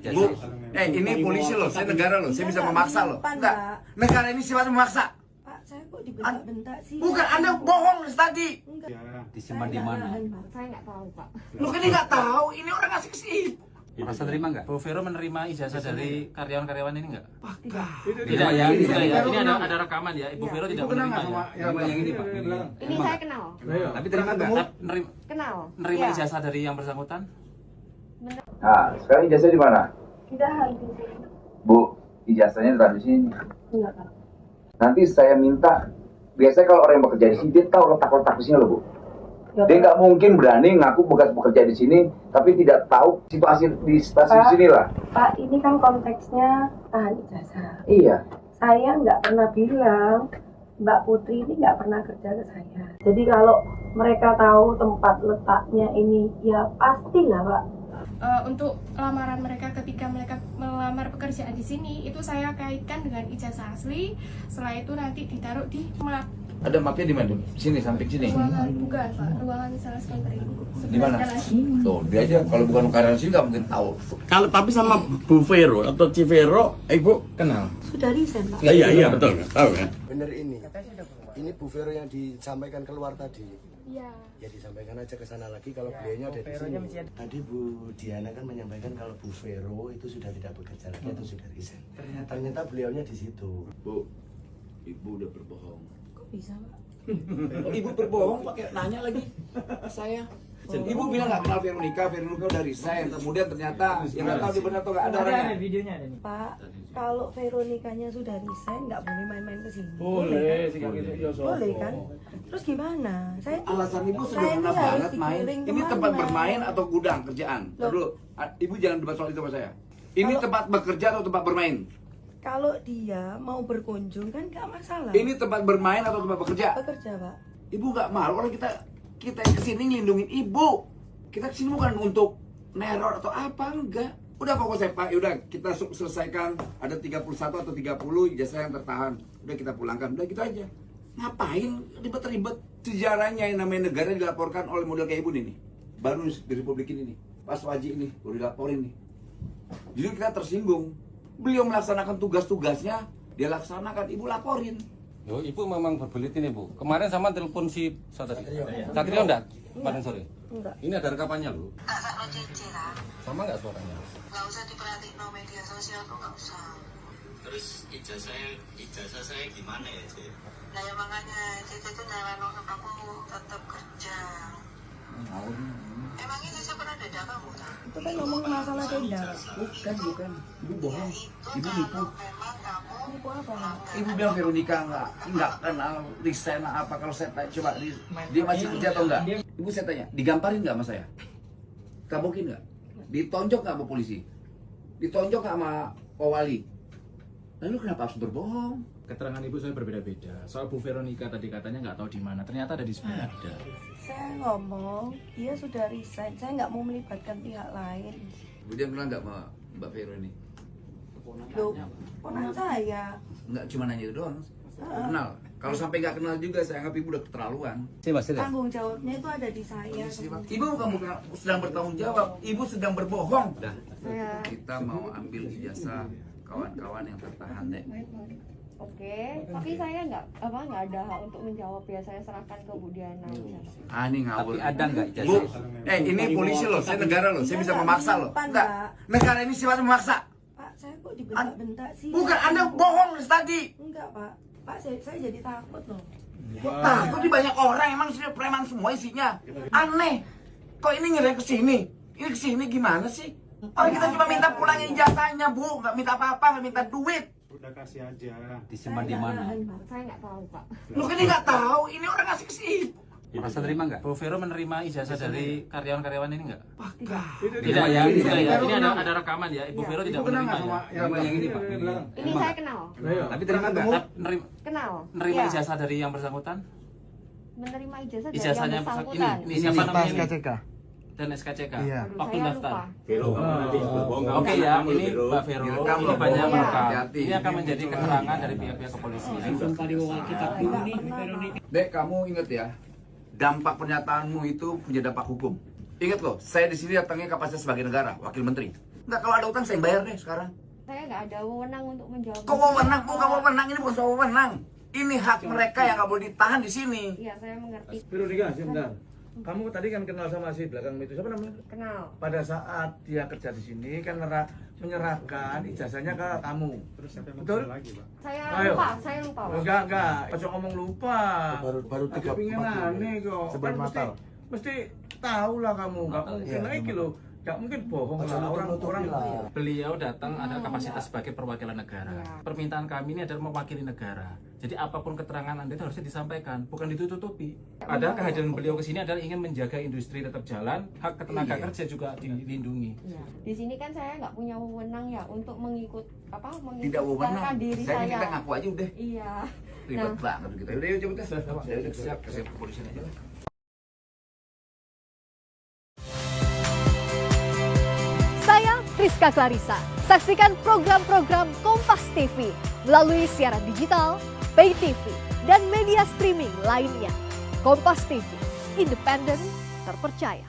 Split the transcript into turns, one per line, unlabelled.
Bu, ini polisi loh, saya negara loh, saya bisa memaksa loh. Enggak, negara ini sifatnya memaksa.
Pak, saya kok dibentak-bentak sih?
Bukan, Anda bohong tadi.
Disimpan di mana?
Saya nggak tahu, Pak.
Lu kan nggak tahu, ini orang ngasih ke sini.
Merasa terima nggak?
Bu Vero menerima ijazah dari karyawan-karyawan ini nggak?
Apakah?
Tidak ya, tidak ya. Ini ada rekaman ya. Ibu Vero tidak menerima ya.
Yang ini Pak.
Ini saya kenal.
Tapi terima nggak?
Kenal.
Menerima
Iya.
ijazah dari yang bersangkutan?
Nah, sekarang ijazah di mana?
Tidak di sini.
Bu, ijazahnya ditaruh di sini.
Enggak, Pak.
Nanti saya minta, biasanya kalau orang yang bekerja di sini, dia tahu letak-letak di sini loh, Bu.
Ya,
Dia
Pak.
nggak mungkin berani ngaku bekas bekerja di sini, tapi tidak tahu situasi di stasiun
Pak.
sini lah.
Pak, ini kan konteksnya tahan ijazah.
Iya.
Saya nggak pernah bilang Mbak Putri ini nggak pernah kerja ke saya. Jadi kalau mereka tahu tempat letaknya ini, ya pastilah, Pak.
Untuk lamaran mereka ketika mereka melamar pekerjaan di sini itu saya kaitkan dengan ijazah asli. Setelah itu nanti ditaruh di map
Ada mapnya di mana? Sini, samping sini.
ruangan, bukan Pak, ruangan sales counter ini.
Di mana? Tuh, dia aja kalau bukan karyawan sini nggak mungkin tahu.
Kalau tapi sama Bu Vero atau Civero, Ibu kenal?
Sudah resign, Pak.
Iya betul, tahu kan?
Bener ini. Ini Bu Vero yang disampaikan keluar tadi.
Iya.
Ya disampaikan aja ke sana lagi kalau beliaunya ada di sini. Tadi Bu Diana kan menyampaikan kalau Bu Vero itu sudah tidak bekerja lagi atau sudah resign. Ternyata beliaunya di situ.
Bu, ibu udah berbohong.
Kok bisa, Pak?
Ibu berbohong pakai nanya lagi saya. Ibu bilang nggak kenal Veronica udah resign. Kemudian ternyata yang nggak tahu dia benar atau nggak ada orangnya.
Pak, kalau Veronikanya sudah resign, nggak boleh main-main ke sini.
Boleh,
Boleh kan? Terus gimana? Saya
Alasan ibu
saya
sederhana
ini harus
banget main.
dikirim
Ini
kemana?
tempat bermain atau gudang kerjaan? Ntar dulu, ibu jangan debat soal itu sama saya. Ini tempat bekerja atau tempat bermain?
Kalau dia mau berkunjung kan nggak masalah.
Ini tempat bermain atau tempat bekerja?
Bekerja, Pak.
Ibu nggak malu orang kita yang kesini ngelindungin ibu. Kita kesini bukan untuk neror atau apa, enggak. Udah pokoknya Pak, udah kita selesaikan. Ada 31 atau 30 ijazah yang tertahan. Udah kita pulangkan, udah gitu aja. Ngapain ribet-ribet? Sejarahnya yang namanya negara dilaporkan oleh model kayak ibu nih. Baru di Republik ini nih. Pas Waji ini, baru dilaporin nih. Jadi kita tersinggung. Beliau melaksanakan tugas-tugasnya, dia laksanakan, ibu laporin.
Yo, Ibu memang berbelit ini Bu. Kemarin sama telepon si Satrio. Satrio enggak? Kemarin sore.
Enggak.
Ini ada rekamannya loh.
Kakak lo cicilan,
Sama nggak suaranya?
nggak usah diperhatiin no media sosial tuh nggak usah.
Terus ijazah saya gimana ya, Cik?
Nah ya makanya Cici tuh nyalain untuk kamu tetap kerja. Emangnya Cici pernah dada kamu tak?
Itu kan ngomong masalah tenda.
Bukan. Ibu bohong.
Itu
Ibu nipu.
kalau memang kamu
Nipu apa?
Ibu bilang Veronica nggak kenal resign apa. Kalau saya tanya, coba dia masih kerja atau enggak? Ibu saya tanya, digamparin nggak sama saya? Kabukin nggak? Ditonjok nggak sama polisi? Ditonjok nggak sama Wali? Lalu kenapa harus berbohong?
Keterangan ibu saya berbeda-beda. Soal Bu Veronica tadi katanya nggak tahu di mana. Ternyata ada di sebelah.
Saya ngomong, dia sudah resign. Saya nggak mau melibatkan pihak lain.
Kemudian kenal nggak sama Mbak Vero ini?
Loh, ponakan saya.
Nggak cuma nanya itu doang. Kenal. Kalau sampai nggak kenal juga, saya anggap ibu udah keterlaluan.
Tanggung jawabnya itu ada di saya.
Ibu bukan sedang bertanggung jawab, ibu sedang berbohong.
Saya
Kita mau ambil ijazah kawan-kawan yang tertahan deh.
oke, tapi saya nggak ada hak untuk menjawab ya. Saya serahkan ke Bu Diana.
Ah, ini ngawur.
Tapi ada nggak
Bu,
ijazah?
ini polisi loh, saya negara loh, saya bisa
Enggak,
memaksa
ini
loh.
depan,
Enggak,
Pak.
negara ini sifatnya memaksa.
Pak, saya kok dibentak-bentak sih?
Bukan, Anda bohong tadi.
Enggak, Pak. Pak, saya jadi takut loh.
Takut di banyak orang, emang sini preman semua isinya. Aneh. Kok ini ngirim ke sini? Ini ke sini gimana sih? Orang kita cuma minta pulangin ijazahnya, Bu. Nggak minta apa-apa, nggak minta duit.
Udah kasih aja.
Disimpan di mana?
Saya nggak tahu, Pak.
Lu kan nggak tahu, ini orang ngasih ke sini.
Merasa terima nggak?
Bu Vero menerima ijazah dari karyawan-karyawan ini nggak?
Apakah?
Tidak ya, tidak ya. Ini ada rekaman ya. Ibu Vero tidak menerima ya.
Yang ini Pak.
Ini saya kenal.
Tapi terima nggak?
Kenal.
Menerima
Iya.
ijazah dari yang bersangkutan?
Menerima ijazah dari
Ijazahnya
yang bersangkutan.
ini siapa namanya ini?
SKCK.
Dan SKCK.
Iya.
Aduh,
Waktu
saya
daftar.
lupa.
Oke ya, ini Mbak Vero.
Direkam
Ini
loh,
banyak
Bu.
merekam.
Hati-hati.
Ini akan menjadi keterangan dari pihak-pihak kepolisian.
Dek, kamu inget ya, dampak pernyataanmu itu punya dampak hukum. Ingat loh, saya di sini datangnya kapasitas sebagai negara, wakil menteri. Enggak, kalau ada utang saya bayar deh sekarang.
Saya nggak ada wewenang untuk menjawab.
Kok wewenang? Bukan wewenang, ini bukan soal wewenang. Ini hak mereka yang nggak boleh ditahan di sini.
Iya, saya mengerti.
Veronica, sebentar. Kamu tadi kan kenal sama si belakang itu, siapa namanya?
Kenal.
Pada saat dia kerja di sini kan menyerahkan ijazahnya ke kamu. Terus siapa yang betul? Lagi, Pak?
Saya lupa. Pak.
Enggak. Pas ngomong lupa.
Baru 3
Pengen aneh kok.
Sebelum
Kan
Natal.
mesti tahu lah kamu. Enggak mungkin lagi loh. Gak mungkin bohong lah orang-orang.
Beliau datang ada kapasitas sebagai perwakilan negara. Permintaan kami ini adalah mewakili negara. Jadi apapun keterangan Anda itu harusnya disampaikan, bukan ditutupi. Padahal kehadiran beliau ke sini adalah ingin menjaga industri tetap jalan, hak tenaga kerja juga dilindungi.
Ya. Di sini kan saya nggak punya wewenang ya untuk
Tidak wewenang.
diri
Saya
saya.
kita ngaku aja udah.
Iya.
Ribet banget gitu. Udah yuk coba tes. Ya udah siap, kasih kepolisian aja lah.
Saya Friska Clarissa. Saksikan program-program Kompas TV melalui siaran digital, pay TV, dan media streaming lainnya. Kompas TV, independen, terpercaya.